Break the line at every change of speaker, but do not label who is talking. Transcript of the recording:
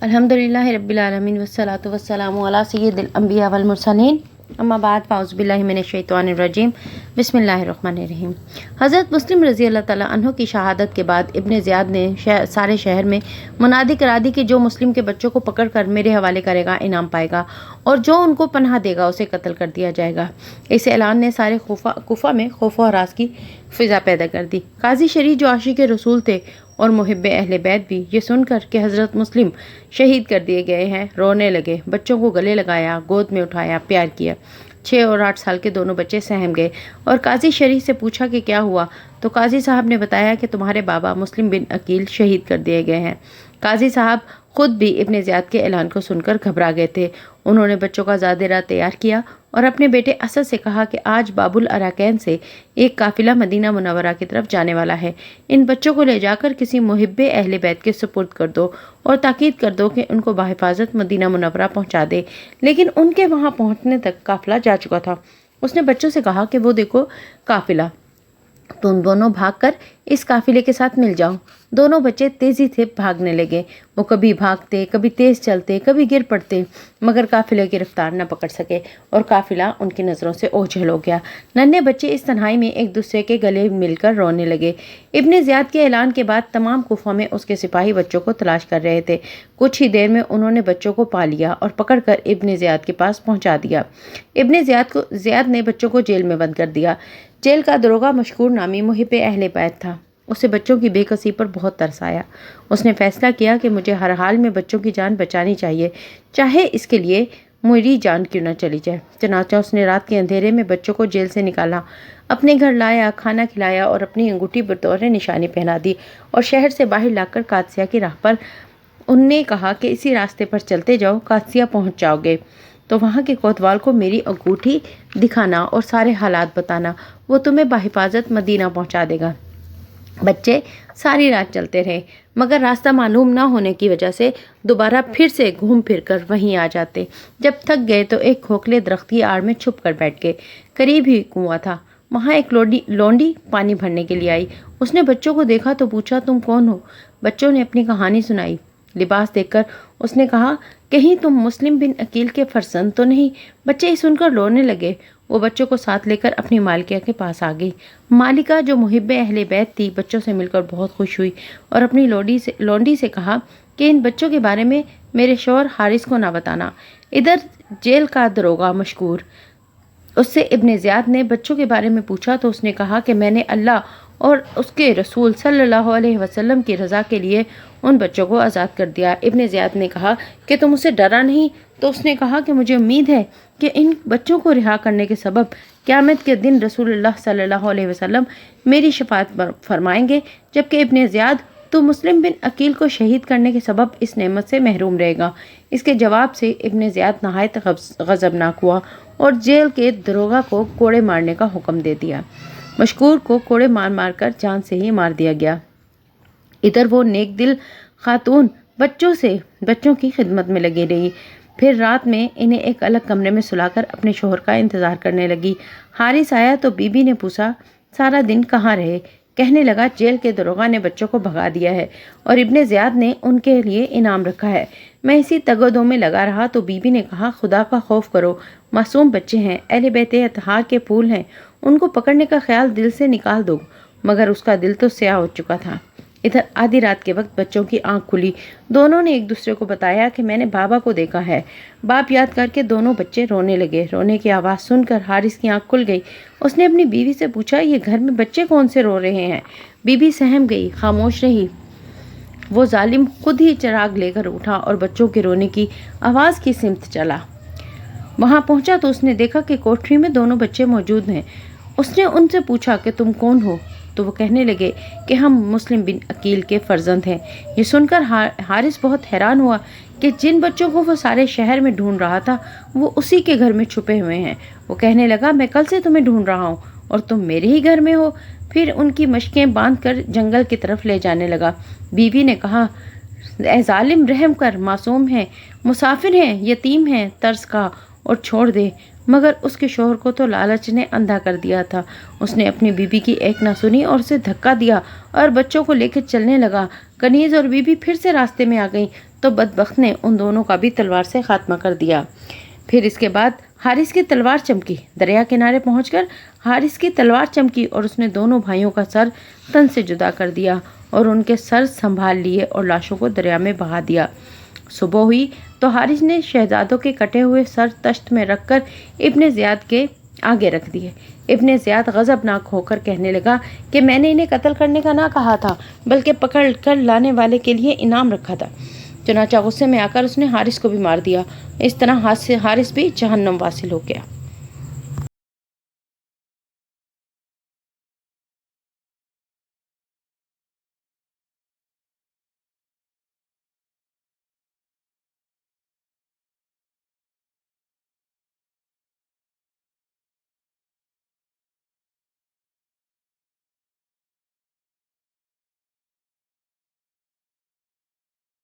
अल्हम्दुलिल्लाहि रब्बिल आलमीन वस्सलातु वस्सलामु अला सय्यिदिल अंबिया वल मुरसलीन अम्मा बाद फ़ाउज़ु बिल्लाहि मिनश शैतानिर रजीम बिस्मिल्लाहिर रहमानिर रहीम। हज़रत मुस्लिम रज़ी अल्लाह ताला अन्हु की शहादत के बाद इब्न ज़ियाद ने सारे शहर में मुनादी करा दी कि जो मुस्लिम के बच्चों को पकड़ कर मेरे हवाले करेगा इनाम पाएगा और जो उनको पनाह देगा उसे कत्ल कर दिया जाएगा। इस ऐलान ने सारे कुफा में खौफ और हरास की फ़िज़ा पैदा कर दी। काजी शरीफ जो आशिक़ रसूल थे और मुहिब्बे अहले बैत भी ये सुनकर कि हज़रत मुस्लिम शहीद कर दिए गए हैं रोने लगे। बच्चों को गले लगाया, गोद में उठाया, प्यार किया। 6 और 8 साल के दोनों बच्चे सहम गए और काजी शरीफ से पूछा कि क्या हुआ, तो काजी साहब ने बताया कि तुम्हारे बाबा मुस्लिम बिन अकील शहीद कर दिए गए हैं। काजी साहब खुद भी इब्न ज़ियाद के ऐलान को सुनकर घबरा गए थे। उन्होंने बच्चों का ज़ादेरा तैयार किया और अपने बेटे असद से कहा कि आज बाबुल अराकैन से एक काफिला मदीना मुनव्वरा की तरफ जाने वाला है। इन बच्चों को ले जाकर किसी मुहिब्बे अहले बैत के सुपुर्द कर दो और ताकीद कर दो कि उनको बाहिफाजत मदीना मुनव्वरा पहुंचा दे। लेकिन उनके वहां पहुंचने तक काफिला जा चुका था। उसने बच्चों से कहा कि वो देखो काफिला, तुम दोनों भागकर इस काफिले के साथ मिल जाओ। दोनों बच्चे तेजी से भागने लगे। वो कभी भागते, कभी तेज चलते, कभी गिर पड़ते, मगर काफिले की रफ्तार न पकड़ सके और काफिला उनकी नज़रों से ओझल हो गया। नन्हे बच्चे इस तन्हाई में एक दूसरे के गले मिलकर रोने लगे। इब्न ज़ियाद के ऐलान के बाद तमाम कुफा में उसके सिपाही बच्चों को तलाश कर रहे थे। कुछ ही देर में उन्होंने बच्चों को पा लिया और पकड़कर इब्न ज़ियाद के पास पहुंचा दिया। इब्न ज़ियाद ने बच्चों को जेल में बंद कर दिया। जेल का दरोगा मशकूर नामी मुहिब्बे अहले बैत था। उसे बच्चों की बेकसी पर बहुत तरस आया। उसने फैसला किया कि मुझे हर हाल में बच्चों की जान बचानी चाहिए, चाहे इसके लिए मेरी जान क्यों न चली जाए। चनाचा उसने रात के अंधेरे में बच्चों को जेल से निकाला, अपने घर लाया, खाना खिलाया और अपनी अंगूठी बतौर निशानी पहना दी और शहर से बाहर लाकर कादसिया की राह पर उनने कहा कि इसी रास्ते पर चलते जाओ, कादसिया पहुंच जाओगे तो वहाँ के कोतवाल को मेरी अंगूठी दिखाना और सारे हालात बताना, वो तुम्हें बाहिफाजत मदीना पहुँचा देगा। बच्चे सारी रात चलते रहे, मगर रास्ता मालूम ना होने की वजह से दोबारा फिर से घूम फिर कर वहीं आ जाते। जब थक गए तो एक खोखले दरख्त की आड़ में छुप कर बैठ गए। करीब ही कुआं था। वहाँ एक लौंडी पानी भरने के लिए आई। उसने बच्चों को देखा तो पूछा, तुम कौन हो? बच्चों ने अपनी कहानी सुनाई। लिबास देखकर उसने कहा, कहीं तुम मुस्लिम बिन अकील के फरजंद तो नहीं? बच्चे सुनकर रोने लगे। वो बच्चों को साथ लेकर अपनी मालिका के पास आ गई। मालिका जो मुहिब्बे अहले बैत थी, बच्चों से मिलकर बहुत खुश हुई और अपनी लौंडी से कहा कि इन बच्चों के बारे में मेरे शौहर हारिस को ना बताना। इधर जेल का दरोगा मशकूर, उससे इब्न ज़ियाद ने बच्चों के बारे में पूछा तो उसने कहा कि मैंने अल्लाह और उसके रसूल सल्लल्लाहु अलैहि वसल्लम की रज़ा के लिए उन बच्चों को आज़ाद कर दिया। इब्न ज़ियाद ने कहा कि तुम उसे डरा नहीं? तो उसने कहा कि मुझे उम्मीद है कि इन बच्चों को रिहा करने के सबब क़यामत के दिन रसूलुल्लाह सल्लल्लाहु अलैहि वसल्लम मेरी शफाअत फरमाएंगे, जबकि इब्न ज़ियाद तो मुस्लिम बिन अकील को शहीद करने के सबब इस नेमत से महरूम रहेगा। इसके जवाब से इब्न ज़ियाद नहायत गज़बनाक हुआ और जेल के दरोगा को कोड़े मारने का हुक्म दे दिया। मशकूर को कोड़े मार मार कर जान से ही मार दिया गया। इधर वो नेक दिल खातून बच्चों की खिदमत में लगी रही। फिर रात में इन्हें एक अलग कमरे में सुलाकर अपने शोहर का इंतज़ार करने लगी। हारिस आया तो बीबी ने पूछा, सारा दिन कहाँ रहे? कहने लगा, जेल के दरोगा ने बच्चों को भगा दिया है और इब्न ज़ियाद ने उनके लिए इनाम रखा है। मैं इसी तगोदो में लगा रहा तो बीबी ने कहा, खुदा का खौफ करो, मासूम बच्चे हैं, अहले बैत अतहार के फूल हैं, उनको पकड़ने का ख्याल दिल से निकाल दो। मगर उसका दिल तो स्याह हो चुका था। इधर आधी रात के वक्त बच्चों की आंख खुली। दोनों ने एक दूसरे को बताया कि मैंने बाबा को देखा है। बाप याद करके दोनों बच्चे रोने लगे। रोने की आवाज़ सुनकर हारिस की आंख खुल गई। उसने अपनी बीवी से पूछा, ये घर में बच्चे कौन से रो रहे हैं? बीवी सहम गई, खामोश रही। वो जालिम खुद ही चिराग लेकर उठा और बच्चों के रोने की आवाज़ की सिमत चला। वहाँ पहुँचा तो उसने देखा कि कोठरी में दोनों बच्चे मौजूद हैं। उसने उनसे पूछा कि तुम कौन हो? तो वो कहने लगे कि हम मुस्लिम बिन अकील के फर्जंद हैं। ये सुनकर हारिस बहुत हैरान हुआ कि जिन बच्चों को वो सारे शहर में ढूंढ रहा था वो उसी के घर में छुपे हुए हैं। वो कहने लगा, मैं कल से तुम्हें ढूंढ रहा हूँ और तुम मेरे ही घर में हो। फिर उनकी मशकें बांध कर जंगल की तरफ ले जाने लगा। बीवी ने कहा, ए जालिम, रहम कर, मासूम हैं, मुसाफिर हैं, यतीम हैं, तर्स खा और छोड़ दे। مگر اس کے شوہر کو تو لالچ نے اندھا کر دیا تھا۔ اس نے اپنی بیوی کی ایک نہ سنی اور اسے دھکا دیا اور بچوں کو لے کے چلنے لگا۔ کنیز اور بیوی پھر سے راستے میں آ گئیں تو بدبخت نے ان دونوں کا بھی تلوار سے خاتمہ کر دیا۔ پھر اس کے بعد حارث کی تلوار چمکی۔ دریا کنارے پہنچ کر حارث کی تلوار چمکی اور اس نے دونوں بھائیوں کا سر تن سے جدا کر دیا اور ان کے سر سنبھال لیے اور لاشوں کو دریا میں بہا دیا۔ صبح ہوئی تو حارث نے شہزادوں کے کٹے ہوئے سر تشت میں رکھ کر ابن زیاد کے آگے رکھ دیے۔ ابن زیاد غضبناک ہو کر کہنے لگا کہ میں نے انہیں قتل کرنے کا نہ کہا تھا بلکہ پکڑ کر لانے والے کے لیے انعام رکھا تھا۔ چنانچہ غصے میں آ کر اس نے حارث کو بھی مار دیا۔ اس طرح حارث بھی جہنم واصل ہو گیا۔